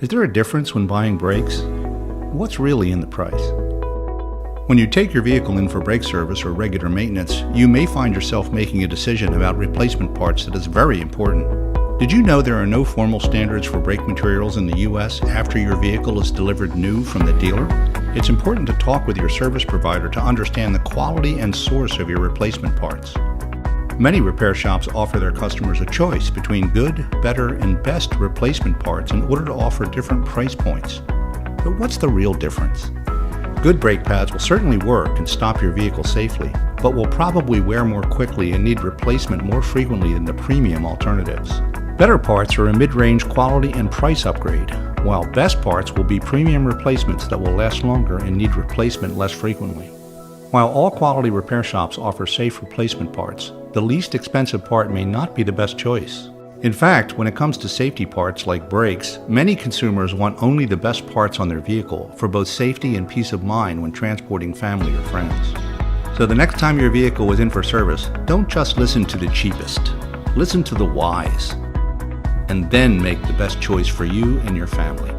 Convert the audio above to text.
Is there a difference when buying brakes? What's really in the price? When you take your vehicle in for brake service or regular maintenance, you may find yourself making a decision about replacement parts that is very important. Did you know there are no formal standards for brake materials in the U.S. after your vehicle is delivered new from the dealer? It's important to talk with your service provider to understand the quality and source of your replacement parts. Many repair shops offer their customers a choice between good, better, and best replacement parts in order to offer different price points. But what's the real difference? Good brake pads will certainly work and stop your vehicle safely, but will probably wear more quickly and need replacement more frequently than the premium alternatives. Better parts are a mid-range quality and price upgrade, while best parts will be premium replacements that will last longer and need replacement less frequently. While all quality repair shops offer safe replacement parts, the least expensive part may not be the best choice. In fact, when it comes to safety parts like brakes, many consumers want only the best parts on their vehicle for both safety and peace of mind when transporting family or friends. So the next time your vehicle is in for service, don't just listen to the cheapest. Listen to the wise, and then make the best choice for you and your family.